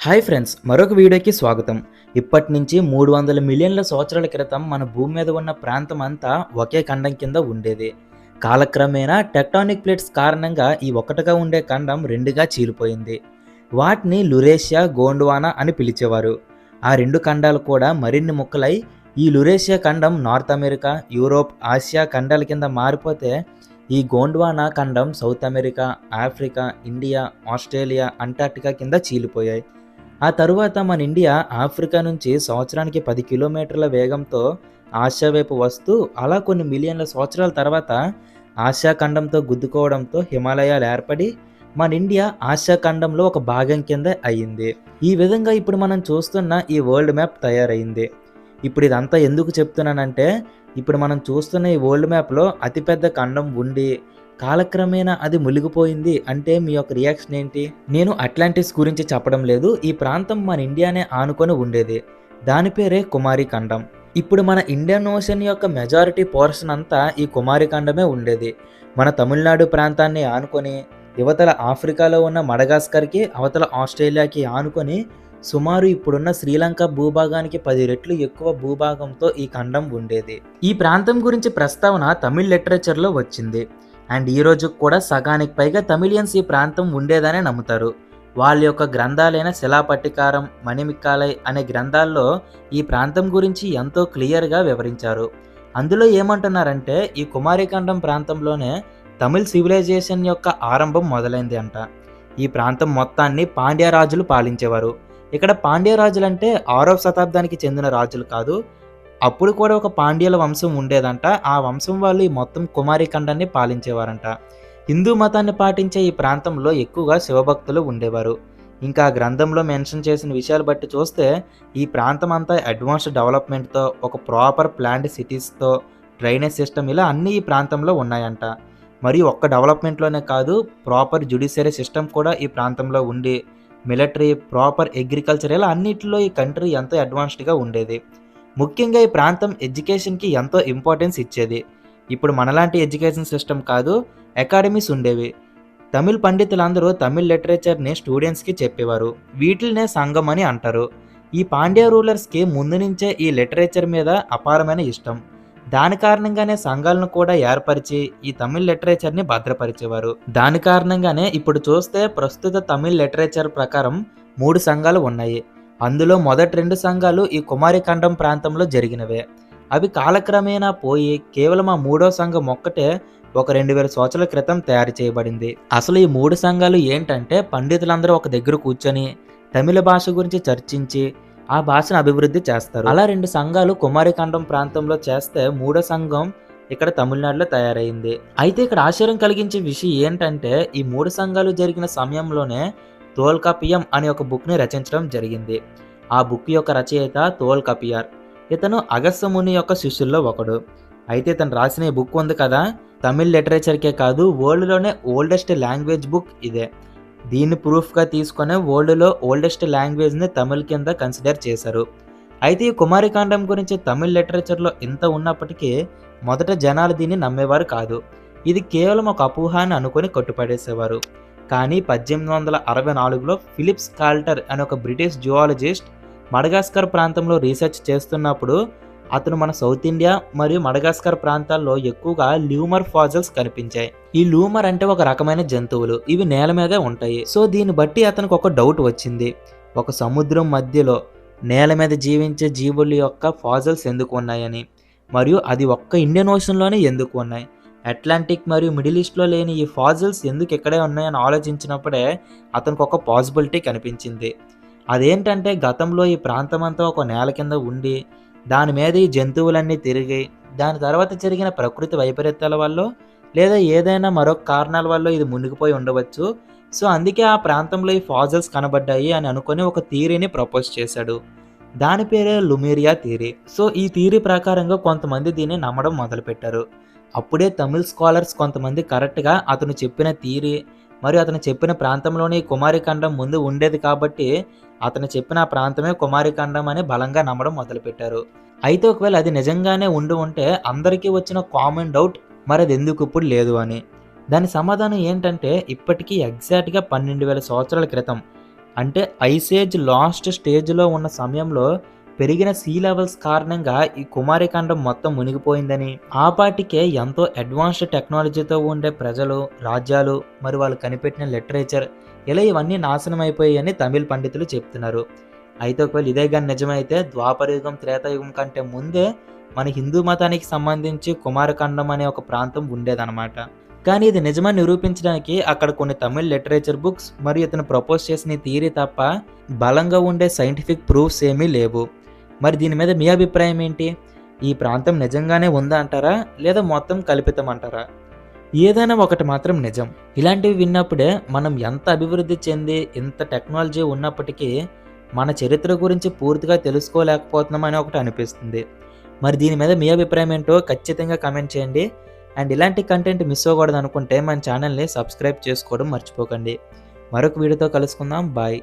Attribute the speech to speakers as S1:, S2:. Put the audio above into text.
S1: Hi friends, మరొక వీడియోకి స్వాగతం. ఇప్పటి నుంచి 300 మిలియన్ల సంవత్సరాల క్రితం మన భూమి మీద ఉన్న ప్రాంతం అంతా ఒకే ఖండం కింద ఉండేది. కాలక్రమేణా టెక్టానిక్ ప్లేట్స్ కారణంగా ఈ ఒకటిగా ఉండే ఖండం రెండుగా చీలిపోయింది. వాటిని లురేషియా, గోండ్వానా అని పిలిచేవారు. ఆ రెండు ఖండాలు కూడా మరిన్ని ముక్కలై ఈ లురేషియా ఖండం నార్త్ అమెరికా, యూరోప్, ఆసియా ఖండాల కింద మారిపోతే ఈ గోండ్వానా ఖండం south America, Africa, India, Australia, Antarctica కింద చీలిపోయాయి. ఆ తరువాత మన ఇండియా ఆఫ్రికా నుంచి సంవత్సరానికి 10 కిలోమీటర్ల వేగంతో ఆసియా వైపు వస్తూ అలా కొన్ని మిలియన్ల సంవత్సరాల తర్వాత ఆసియా ఖండంతో గుద్దుకోవడంతో హిమాలయాలు ఏర్పడి మన ఇండియా ఆసియా ఖండంలో ఒక భాగం కింద అయ్యింది. ఈ విధంగా ఇప్పుడు మనం చూస్తున్న ఈ వరల్డ్ మ్యాప్ తయారైంది. ఇప్పుడు ఇదంతా ఎందుకు చెప్తున్నానంటే, ఇప్పుడు మనం చూస్తున్న ఈ వరల్డ్ మ్యాప్లో అతిపెద్ద ఖండం ఉండి కాలక్రమేణా అది మునిగిపోయింది అంటే మీ యొక్క రియాక్షన్ ఏంటి? నేను అట్లాంటిస్ గురించి చెప్పడం లేదు. ఈ ప్రాంతం మన ఇండియానే ఆనుకొని ఉండేది. దాని పేరే కుమారి ఖండం. ఇప్పుడు మన ఇండియన్ ఓషన్ యొక్క మెజారిటీ పోర్షన్ అంతా ఈ కుమారి ఖండమే ఉండేది. మన తమిళనాడు ప్రాంతాన్ని ఆనుకొని యువతల ఆఫ్రికాలో ఉన్న మడగాస్కర్కి, అవతల ఆస్ట్రేలియాకి ఆనుకొని సుమారు ఇప్పుడున్న శ్రీలంక భూభాగానికి 10 రెట్లు ఎక్కువ భూభాగంతో ఈ ఖండం ఉండేది. ఈ ప్రాంతం గురించి ప్రస్తావన తమిళ్ లిటరేచర్లో వచ్చింది. అండ్ ఈ రోజు కూడా సగానికి పైగా తమిళియన్స్ ఈ ప్రాంతం ఉండేదనే నమ్ముతారు. వాళ్ళ యొక్క గ్రంథాలైన శిలాపట్టికారం, మణిమిక్కాలై అనే గ్రంథాల్లో ఈ ప్రాంతం గురించి ఎంతో క్లియర్గా వివరించారు. అందులో ఏమంటున్నారంటే, ఈ కుమారిఖండం ప్రాంతంలోనే తమిళ్ సివిలైజేషన్ యొక్క ఆరంభం మొదలైంది అంట. ఈ ప్రాంతం మొత్తాన్ని పాండ్య రాజులు పాలించేవారు. ఇక్కడ పాండ్య రాజులు అంటే 6వ శతాబ్దానికి చెందిన రాజులు కాదు. అప్పుడు కూడా ఒక పాండ్యుల వంశం ఉండేదంట. ఆ వంశం వాళ్ళు ఈ మొత్తం కుమారి ఖండాన్ని పాలించేవారంట. హిందూ మతాన్ని పాటించే ఈ ప్రాంతంలో ఎక్కువగా శివభక్తులు ఉండేవారు. ఇంకా గ్రంథంలో మెన్షన్ చేసిన విషయాలు బట్టి చూస్తే ఈ ప్రాంతం అంతా అడ్వాన్స్డ్ డెవలప్మెంట్తో, ఒక ప్రాపర్ ప్లాన్డ్ సిటీస్తో, డ్రైనేజ్ సిస్టమ్ ఇలా అన్నీ ఈ ప్రాంతంలో ఉన్నాయంట. మరియు ఒక్క డెవలప్మెంట్లోనే కాదు, ప్రాపర్ జ్యుడిషియరీ సిస్టమ్ కూడా ఈ ప్రాంతంలో ఉండి, మిలిటరీ, ప్రాపర్ అగ్రికల్చర్ ఇలా అన్నిటిలో ఈ కంట్రీ ఎంతో అడ్వాన్స్డ్గా ఉండేది. ముఖ్యంగా ఈ ప్రాంతం ఎడ్యుకేషన్కి ఎంతో ఇంపార్టెన్స్ ఇచ్చేది. ఇప్పుడు మనలాంటి ఎడ్యుకేషన్ సిస్టమ్ కాదు, అకాడమీస్ ఉండేవి. తమిళ్ పండితులందరూ తమిళ్ లిటరేచర్ని స్టూడెంట్స్కి చెప్పేవారు. వీటిల్నే సంఘం అని అంటారు. ఈ పాండ్య రూలర్స్కి ముందు నుంచే ఈ లిటరేచర్ మీద అపారమైన ఇష్టం. దాని కారణంగానే సంఘాలను కూడా ఏర్పరిచి ఈ తమిళ్ లిటరేచర్ని భద్రపరిచేవారు. దాని కారణంగానే ఇప్పుడు చూస్తే ప్రస్తుత తమిళ్ లిటరేచర్ ప్రకారం 3 సంఘాలు ఉన్నాయి. అందులో మొదటి 2 సంఘాలు ఈ కుమారి ఖండం ప్రాంతంలో జరిగినవే. అవి కాలక్రమేణా పోయి కేవలం ఆ 3వ సంఘం ఒక్కటే ఒక 2000 సంవత్సరాల క్రితం తయారు చేయబడింది. అసలు ఈ 3 సంఘాలు ఏంటంటే, పండితులందరూ ఒక దగ్గర కూర్చొని తమిళ భాష గురించి చర్చించి ఆ భాషను అభివృద్ధి చేస్తారు. అలా 2 సంఘాలు కుమారి ఖండం ప్రాంతంలో చేస్తే 3వ సంఘం ఇక్కడ తమిళనాడులో తయారైంది. అయితే ఇక్కడ ఆశ్చర్యం కలిగించే విషయం ఏంటంటే, ఈ 3 సంఘాలు జరిగిన సమయంలోనే తోల్కాపియం అనే ఒక బుక్ని రచించడం జరిగింది. ఆ బుక్ యొక్క రచయిత తోల్కాపియర్. ఇతను అగస్త్య ముని యొక్క శిష్యుల్లో ఒకడు. అయితే ఇతను రాసిన ఈ బుక్ ఉంది కదా, తమిళ్ లిటరేచర్కే కాదు వరల్డ్లోనే ఓల్డెస్ట్ లాంగ్వేజ్ బుక్ ఇదే. దీన్ని ప్రూఫ్గా తీసుకునే వరల్డ్లో ఓల్డెస్ట్ లాంగ్వేజ్ని తమిళ్ కింద కన్సిడర్ చేశారు. అయితే ఈ కుమారిఖండం గురించి తమిళ్ లిటరేచర్లో ఇంత ఉన్నప్పటికీ మొదట జనాలు దీన్ని నమ్మేవారు కాదు. ఇది కేవలం ఒక అపోహ అని అనుకొని కొట్టుపడేసేవారు. కానీ 1864లో ఫిలిప్స్ కాల్టర్ అనే ఒక బ్రిటిష్ జియాలజిస్ట్ మడగాస్కర్ ప్రాంతంలో రీసెర్చ్ చేస్తున్నప్పుడు అతను మన సౌత్ ఇండియా మరియు మడగాస్కర్ ప్రాంతాల్లో ఎక్కువగా ల్యూమర్ ఫాజిల్స్ కనిపించాయి. ఈ ల్యూమర్ అంటే ఒక రకమైన జంతువులు, ఇవి నేల మీదే ఉంటాయి. సో దీన్ని బట్టి అతనికి ఒక డౌట్ వచ్చింది, ఒక సముద్రం మధ్యలో నేల మీద జీవించే జీవుల యొక్క ఫాజిల్స్ ఎందుకు ఉన్నాయని, మరియు అది ఒక్క ఇండియన్ ఓషన్లోనే ఎందుకు ఉన్నాయి, అట్లాంటిక్ మరియు మిడిల్ ఈస్ట్లో లేని ఈ ఫాజిల్స్ ఎందుకు ఇక్కడే ఉన్నాయని ఆలోచించినప్పుడే అతనికి ఒక పాసిబిలిటీ కనిపించింది. అదేంటంటే, గతంలో ఈ ప్రాంతం అంతా ఒక నేల కింద ఉండి దాని మీద ఈ జంతువులన్నీ తిరిగి దాని తర్వాత జరిగిన ప్రకృతి వైపరీత్యాల వల్ల లేదా ఏదైనా మరొక కారణాల వల్ల ఇది మునిగిపోయి ఉండవచ్చు. సో అందుకే ఆ ప్రాంతంలో ఈ ఫాజిల్స్ కనబడ్డాయి అని అనుకొని ఒక థియరీని ప్రపోజ్ చేశాడు. దాని పేరే లుమేరియా థియరీ. సో ఈ థియరీ ప్రకారంగా కొంతమంది దీన్ని నమ్మడం మొదలుపెట్టారు. అప్పుడే తమిళ్ స్కాలర్స్ కొంతమంది కరెక్ట్గా అతను చెప్పిన థియరీ మరియు అతను చెప్పిన ప్రాంతంలోని కుమారిఖండం ముందు ఉండేది కాబట్టి అతను చెప్పిన ఆ ప్రాంతమే కుమారిఖండం అని బలంగా నమ్మడం మొదలుపెట్టారు. అయితే ఒకవేళ అది నిజంగానే ఉంటే అందరికీ వచ్చిన కామన్ డౌట్, మరి అది ఎందుకు ఇప్పుడు లేదు అని. దాని సమాధానం ఏంటంటే, ఇప్పటికీ ఎగ్జాక్ట్గా 12,000 సంవత్సరాల క్రితం అంటే ఐస్ ఏజ్ లాస్ట్ స్టేజ్‌లో ఉన్న సమయంలో పెరిగిన సీ లెవెల్స్ కారణంగా ఈ కుమారిఖండం మొత్తం మునిగిపోయిందని, ఆ పాటికే ఎంతో అడ్వాన్స్డ్ టెక్నాలజీతో ఉండే ప్రజలు, రాజ్యాలు, మరి వాళ్ళు కనిపెట్టిన లిటరేచర్ ఇలా ఇవన్నీ నాశనం అయిపోయాయని తమిళ్ పండితులు చెప్తున్నారు. అయితే ఒకవేళ ఇదే గాని నిజమైతే ద్వాపరయుగం, త్రేతాయుగం కంటే ముందే మన హిందూ మతానికి సంబంధించి కుమారఖండం అనే ఒక ప్రాంతం ఉండేదనమాట. కానీ ఇది నిజమని నిరూపించడానికి అక్కడ కొన్ని తమిళ్ లిటరేచర్ బుక్స్ మరియు ఇతను ప్రపోజ్ చేసిన ఈ థియరీ తప్ప బలంగా ఉండే సైంటిఫిక్ ప్రూఫ్స్ ఏమీ లేవు. మరి దీని మీద మీ అభిప్రాయం ఏంటి? ఈ ప్రాంతం నిజంగానే ఉందా అంటారా? లేదా మొత్తం కల్పితం అంటారా? ఏదైనా ఒకటి మాత్రం నిజం. ఇలాంటివి విన్నప్పుడే మనం ఎంత అభివృద్ధి చెంది, ఇంత టెక్నాలజీ ఉన్నప్పటికీ మన చరిత్ర గురించి పూర్తిగా తెలుసుకోలేకపోతున్నామని ఒకటి అనిపిస్తుంది. మరి దీని మీద మీ అభిప్రాయం ఏంటో ఖచ్చితంగా కామెంట్ చేయండి. అండ్ ఇలాంటి కంటెంట్ మిస్ అవ్వకూడదు అనుకుంటే మన ఛానల్‌ని సబ్స్క్రైబ్ చేసుకోవడం మర్చిపోకండి. మరొక వీడియోతో కలుసుకుందాం. బాయ్.